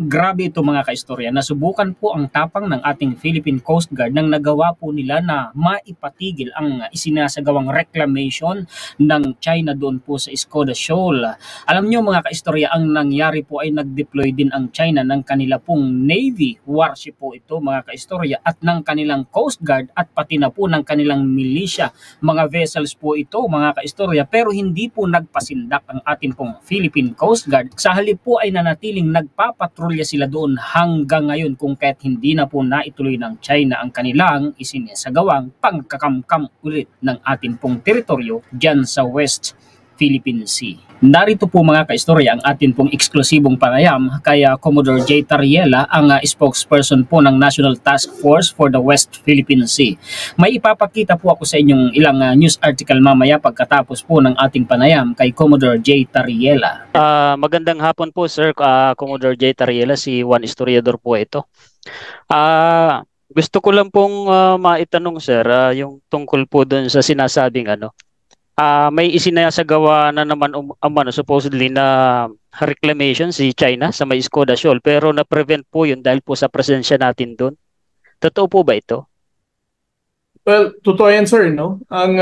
Grabe ito mga kaistorya, nasubukan po ang tapang ng ating Philippine Coast Guard nang nagawa po nila na maipatigil ang isinasagawang reclamation ng China doon po sa Skoda Shoal. Alam nyo mga kaistorya, ang nangyari po ay nag-deploy din ang China ng kanila pong Navy warship po ito mga kaistorya at ng kanilang Coast Guard at pati na po ng kanilang militia. Mga vessels po ito mga kaistorya, pero hindi po nagpasindak ang ating pong Philippine Coast Guard. Sa halip po ay nanatiling nagpapatrol sila doon hanggang ngayon kung kahit hindi na po naituloy ng China ang kanilang isinasagawang pangkakamkam ulit ng ating pong teritoryo dyan sa West Philippine Sea. Narito po mga kaistorya ang atin pong eksklusibong panayam kay Commodore J. Tariela, ang spokesperson po ng National Task Force for the West Philippine Sea. May ipapakita po ako sa inyong ilang news article mamaya pagkatapos po ng ating panayam kay Commodore J. Tariela. Magandang hapon po Sir, Commodore J. Tariela, si Juan Historiador po ito. Gusto ko lang pong maitanong Sir, yung tungkol po doon sa sinasabing may isinasagawa na naman supposedly na reclamation si China sa may Skoda Shoal pero na-prevent po yun dahil po sa presensya natin doon. Totoo po ba ito? Well, totoo yan sir, no? Ang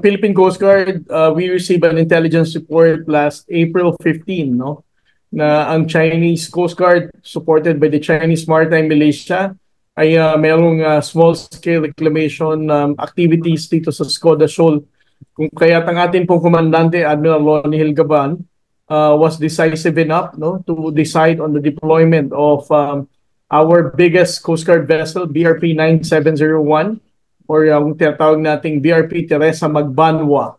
Philippine Coast Guard, we received an intelligence report last April 15, no? Na ang Chinese Coast Guard, supported by the Chinese Maritime Militia, ay mayroong small-scale reclamation activities dito sa Skoda Shoal. Kung kaya ang ating pong komandante, Admiral Ronnie Hilgaban, was decisive enough, no, to decide on the deployment of our biggest Coast Guard vessel, BRP 9701, or yung tinatawag nating BRP Teresa Magbanwa.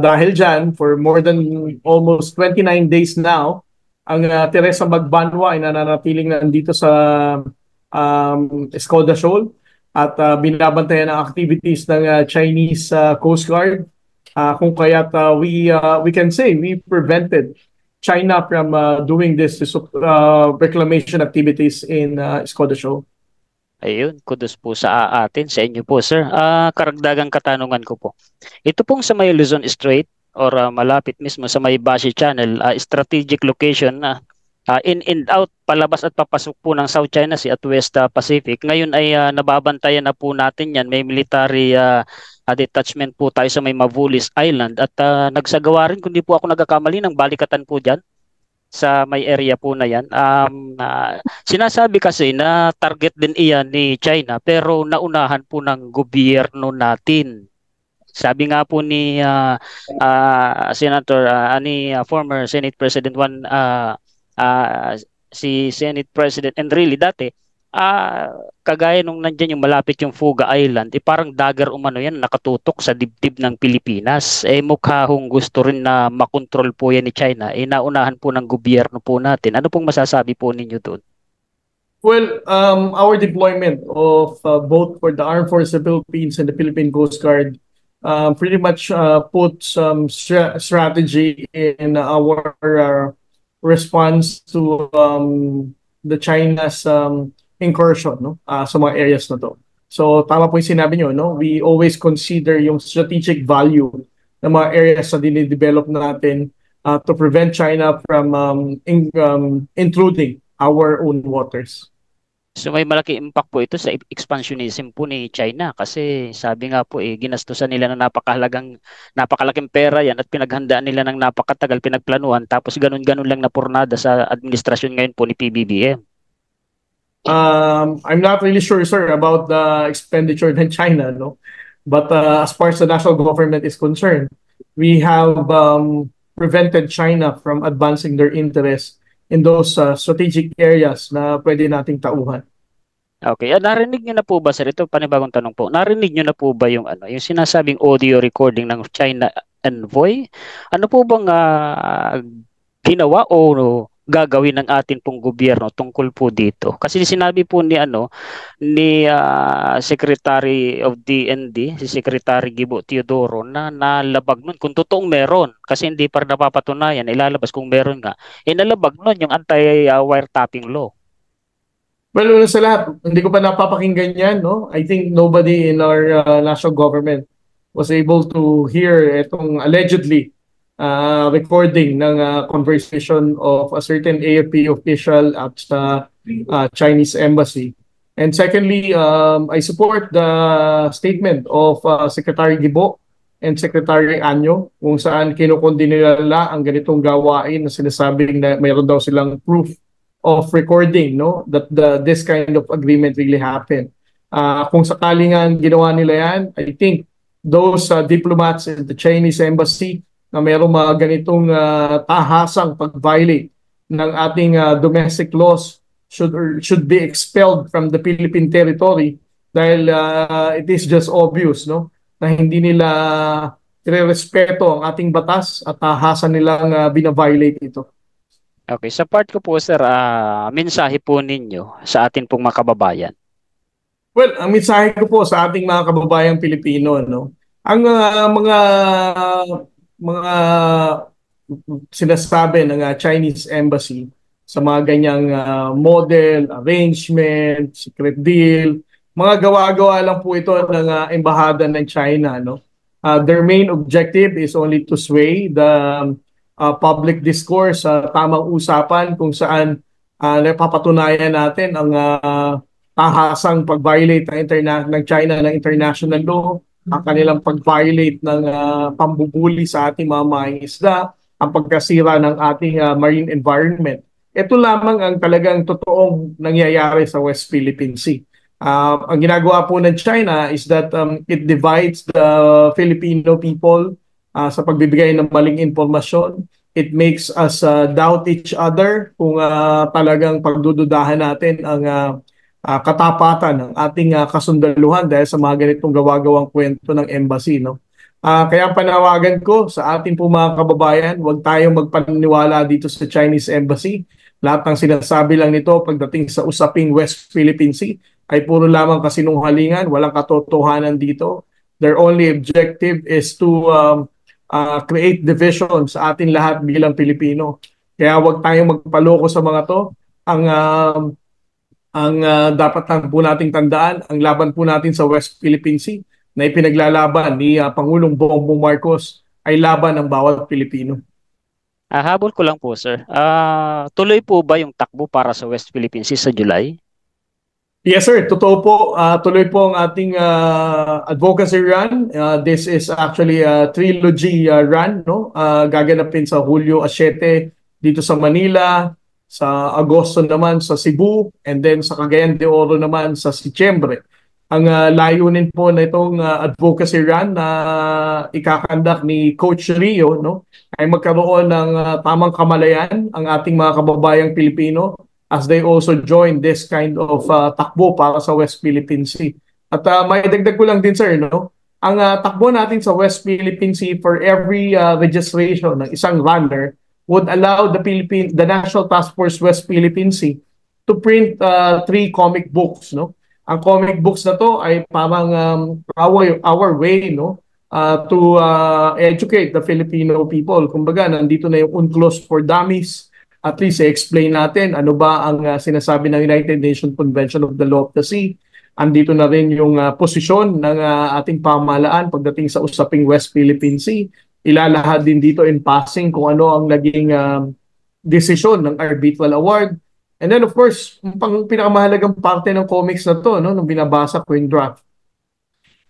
Dahil dyan, for more than almost 29 days now, ang Teresa Magbanwa ay nananatiling nandito sa Skoda Shoal at binabantayan ang activities ng Chinese Coast Guard. Kung kaya't we can say we prevented China from doing this reclamation activities in Skoda Shoal. Ayun, kudos po sa atin, sa inyo po Sir. Karagdagang katanungan ko po. Ito pong sa may Luzon Strait or malapit mismo sa may Bashi Channel, strategic location na in and out, palabas at papasok po ng South China Sea at West Pacific. Ngayon ay nababantayan na po natin yan. May military detachment po tayo sa may Mavulis Island at nagsagawa rin, kung di po ako nagkakamali, ng balikatan po dyan sa may area po na yan. Sinasabi kasi na target din iyan ni China pero naunahan po ng gobyerno natin. Sabi nga po ni Senator, former Senate President Juan, si Senate President Enrile dati, kagaya nung nandyan yung malapit yung Fuga Island, parang dagger umano yan, nakatutok sa dibdib ng Pilipinas. Mukha hong gusto rin na makontrol po yan ni China. Naunahan po ng gobyerno po natin. Ano pong masasabi po ninyo doon? Well, our deployment of both for the Armed Forces of the Philippines and the Philippine Coast Guard pretty much put some strategy in our response to the China's incursion, no, sa mga areas na to. So tama po yung sinabi nyo, no? We always consider yung strategic value ng mga areas na dinidevelop natin to prevent China from intruding our own waters. So may malaki impact po ito sa expansionism po ni China kasi sabi nga po ginastusan nila ng napakalaking pera yan at pinaghandaan nila ng napakatagal, pinagplanuhan, tapos ganun-ganun lang na pornada sa administrasyon ngayon po ni PBBM. I'm not really sure, sir, about the expenditure in China, no? But as far as the national government is concerned, we have prevented China from advancing their interests in those strategic areas na pwede nating tauhan. Okay, narinig niyo na po ba sir, ito panibagong tanong po, narinig niyo na po ba yung yung sinasabing audio recording ng China envoy? Ano po bang ginawa o gagawin ng atin pong gobyerno tungkol po dito? Kasi sinabi po ni Secretary of DND, si Secretary Gibo Teodoro, na nalabag nun kung totoong meron, kasi hindi pa napapatunayan, ilalabas kung meron nga. Nalabag nun yung anti-wiretapping law. Well, una sa lahat, hindi ko pa napapakinggan yan, no? I think nobody in our national government was able to hear itong allegedly recording ng conversation of a certain AFP official at sa Chinese embassy. And secondly, I support the statement of Secretary Gibo and Secretary Anyo kung saan kinukondena nila ang ganitong gawain na sinasabing na mayroon daw silang proof of recording, no, that this kind of agreement really happened. Kung sakaling ang ginawa nila yan, I think those diplomats in the Chinese embassy na mayroong mga ganitong tahasang pag-violate ng ating domestic laws should be expelled from the Philippine territory dahil it is just obvious, no, na hindi nila irerespeto ang ating batas at tahasan nilang bina-violate ito. Okay, sa part ko po sir, mensahe po ninyo sa atin pong mga kababayan. Well, ang mensahe ko po sa ating mga kababayang Pilipino, no, ang mga sinasabi ng Chinese embassy sa mga ganyang model, arrangement, secret deal, mga gawa-gawa lang po ito ng embahada ng China, no. Their main objective is only to sway the public discourse sa tamang usapan kung saan napapatunayan natin ang tahasang pag-violate ng China ng international law, ang kanilang pag-violate ng pambubuli sa ating mga mangingisda, ang pagkasira ng ating marine environment. Ito lamang ang talagang totoong nangyayari sa West Philippine Sea. Ang ginagawa po ng China is that it divides the Filipino people sa pagbibigay ng maling impormasyon. It makes us doubt each other kung talagang pagdududahan natin ang katapatan ng ating kasundaluhan dahil sa mga ganitong gawa-gawang kwento ng embassy, no? Kaya panawagan ko sa ating po mga kababayan, huwag tayong magpaniniwala dito sa Chinese embassy. Lahat ng sinasabi lang nito pagdating sa usaping West Philippine Sea ay puro lamang kasinungalingan, walang katotohanan dito. Their only objective is to create division sa atin lahat bilang Pilipino. Kaya huwag tayong magpaloko sa mga to. Ang dapat lang po nating tandaan, ang laban po natin sa West Philippine Sea na ipinaglalaban ni Pangulong Bongbong Marcos ay laban ng bawat Pilipino. Habol ko lang po sir, tuloy po ba yung takbo para sa West Philippine Sea sa July? Yes sir, totoo po. Tuloy po ang ating advocacy run. This is actually a trilogy run, no? Gaganapin sa Hulyo 7 dito sa Manila, sa Agosto naman sa Cebu, and then sa Cagayan de Oro naman sa Setyembre. Ang layunin po na itong advocacy run na ikakandak ni Coach Rio, no, ay magkaroon ng tamang kamalayan ang ating mga kababayang Pilipino as they also join this kind of takbo para sa West Philippine Sea. At maidagdag ko lang din sir, no, ang takbo natin sa West Philippine Sea for every registration ng isang runner would allow the National Task Force West Philippine Sea to print 3 comic books, no. Ang comic books na to ay parang our way, no, to educate the Filipino people. Kumbaga, nandito na yung UNCLOS for Dummies. At least explain natin ano ba ang sinasabi ng United Nations Convention of the Law of the Sea. Andito na rin yung posisyon ng ating pamahalaan pagdating sa usaping West Philippine Sea. Ilalahad din dito in passing kung ano ang naging desisyon ng arbitral award. And then of course, ang pinakamahalagang parte ng comics na to, no, nung binabasa ko yung draft,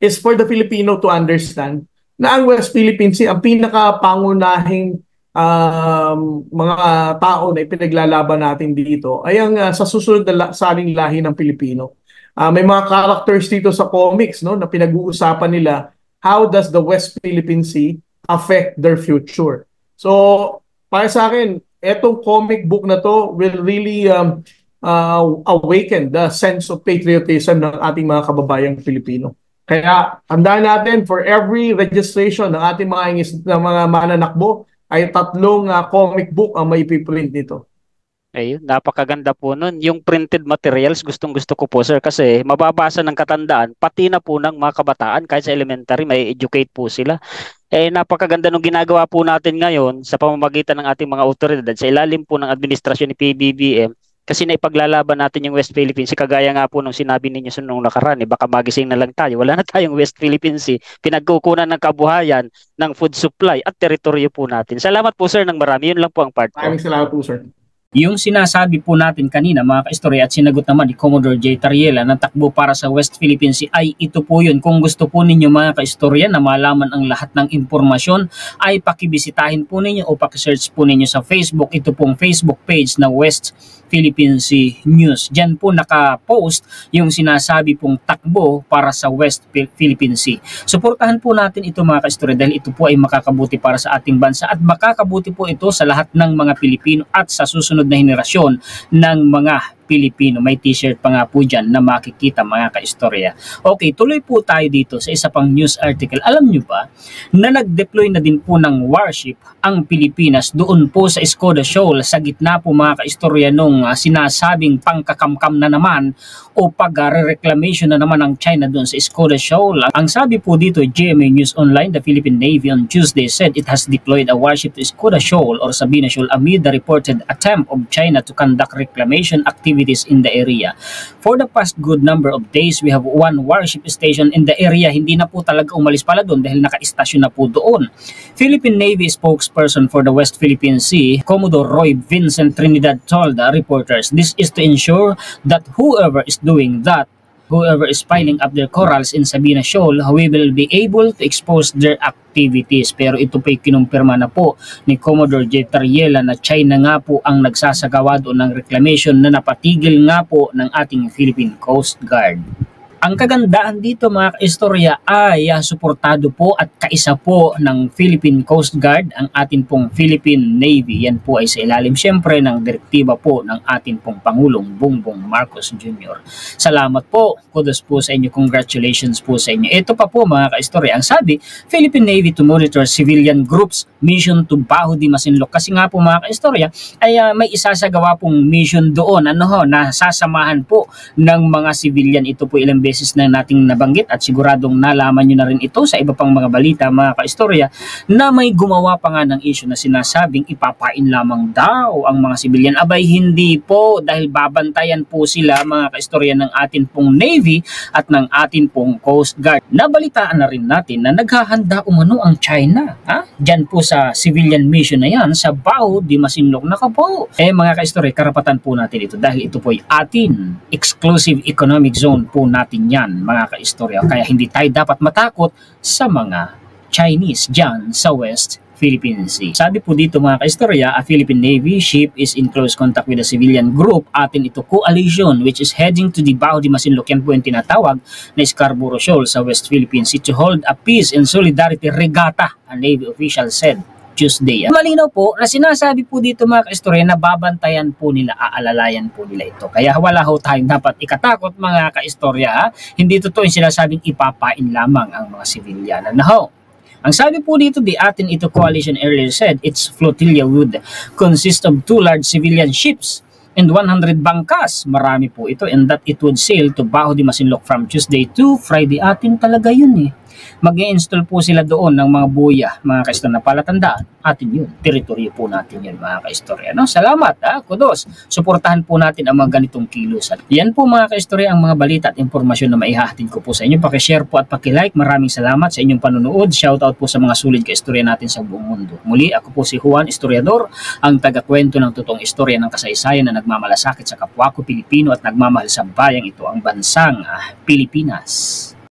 is for the Filipino to understand na ang West Philippine Sea, ang pinakapangunahing mga tao na ipinaglalaban natin dito ay ang sa susunod na saling lahi ng Pilipino. May mga characters dito sa comics, no, na pinag-uusapan nila how does the West Philippine Sea affect their future. So, para sa akin, etong comic book na to will really awaken the sense of patriotism ng ating mga kababayang Pilipino. Kaya tandaan natin, for every registration ng ating mga mananakbo, ay 3 comic book ang may piprint nito. Ayun, napakaganda po nun. Yung printed materials, gustong-gusto ko po sir kasi mababasa ng katandaan, pati na po ng mga kabataan, kahit sa elementary, may educate po sila. Napakaganda nung ginagawa po natin ngayon sa pamamagitan ng ating mga otoridad sa ilalim po ng administrasyon ni PBBM Kasi naipaglalaban natin yung West Philippine Sea, kagaya nga po nung sinabi ninyo sa nung nakaraan, baka magising na lang tayo. Wala na tayong West Philippine Sea. Pinagkukunan ng kabuhayan, ng food supply at teritoryo po natin. Salamat po sir ng marami. Yun lang po ang part ko. Maraming salamat po, sir. Yung sinasabi po natin kanina mga kaistorya at sinagot naman ni Commodore J. Tariela na takbo para sa West Philippine Sea ay ito po yun. Kung gusto po ninyo mga kaistorya na malaman ang lahat ng impormasyon ay pakibisitahin po ninyo o pakisearch po ninyo sa Facebook. Ito pong Facebook page na West Philippine Sea News. Diyan po naka-post yung sinasabi pong takbo para sa West Philippine Sea. Suportahan po natin ito mga kaistorya dahil ito po ay makakabuti para sa ating bansa at makakabuti po ito sa lahat ng mga Pilipino at sa susunod na henerasyon ng mga Pilipino. May t-shirt pa nga po dyan na makikita mga kaistorya. Okay, tuloy po tayo dito sa isa pang news article. Alam nyo ba na nag-deploy na din po ng warship ang Pilipinas doon po sa Escoda Shoal sa gitna po mga kaistorya nung sinasabing pangkakamkam na naman o pag-reclamation na naman ng China doon sa Escoda Shoal. Ang sabi po dito, GMA News Online, the Philippine Navy on Tuesday said it has deployed a warship to Escoda Shoal or Sabina Shoal amid the reported attempt of China to conduct reclamation activities in the area. For the past good number of days, we have one warship station in the area. Hindi na po talaga umalis pala doon dahil naka-istasyon na po doon. Philippine Navy spokesperson for the West Philippine Sea, Commodore Roy Vincent Trinidad told the reporters, this is to ensure that whoever is doing that, whoever is piling up their corals in Sabina Shoal, we will be able to expose their activities. Pero ito po'y kinumpirma na po ni Commodore J. Tariela na China nga po ang nagsasagawa doon ng reclamation na napatigil nga po ng ating Philippine Coast Guard. Ang kagandaan dito mga kaistorya ay suportado po at kaisa po ng Philippine Coast Guard ang atin pong Philippine Navy. Yan po ay sa ilalim siyempre ng direktiba po ng atin pong Pangulong Bongbong Marcos Jr. Salamat po. Kudos po sa inyo. Congratulations po sa inyo. Ito pa po mga kaistorya. Ang sabi, Philippine Navy to monitor civilian groups mission to Baho de Masinloc. Kasi nga po mga kaistorya ay may isasagawa pong mission doon. Na sasamahan po ng mga civilian. Ito po ilang beses na nating nabanggit at siguradong nalaman nyo na rin ito sa iba pang mga balita mga kaistorya na may gumawa pa nga ng issue na sinasabing ipapain lamang daw ang mga sibilyan. Abay hindi po dahil babantayan po sila mga kaistorya ng atin pong Navy at ng atin pong Coast Guard. Nabalitaan na rin natin na naghahanda umano ang China. Diyan po sa civilian mission na yan sa Baho de Masinloc. Naka po. Mga kaistorya, karapatan po natin ito dahil ito po ay atin exclusive economic zone po natin yan mga kaistorya, kaya hindi tayo dapat matakot sa mga Chinese dyan sa West Philippine Sea. Sabi po dito mga kaistorya, a Philippine Navy ship is in close contact with a civilian group, atin ito coalition which is heading to the Baho de Masinloc. Yan po yung tinatawag na Scarborough Shoal sa West Philippine Sea to hold a peace and solidarity regatta, a Navy official said Tuesday. Malinaw po na sinasabi po dito mga kaistorya na babantayan po nila, aalalayan po nila ito. Kaya wala ho tayong dapat ikatakot mga kaistorya. Hindi totoo yung sinasabing ipapain lamang ang mga sibilyanan. Ang sabi po dito, the atin ito coalition earlier said its flotilla would consist of 2 large civilian ships and 100 bangkas. Marami po ito, and that it would sail to Baho de Masinloc from Tuesday to Friday. Atin talaga yun mag-i-install po sila doon ng mga buya, mga kaistorya na palatandaan. Atin yun, teritoryo po natin yun mga kaistorya. Salamat, kudos. Suportahan po natin ang mga ganitong kilusan. Yan po mga kaistorya ang mga balita at impormasyon na maihahatid ko po sa inyo. Pakishare po at pakilike. Maraming salamat sa inyong panunood. Shoutout po sa mga sulit kaistorya natin sa buong mundo. Muli, ako po si Juan Historiador, ang tagakwento ng totoong istorya ng kasaysayan na nagmamalasakit sa kapwa ko Pilipino at nagmamahal sa bayang ito, ang bansang Pilipinas.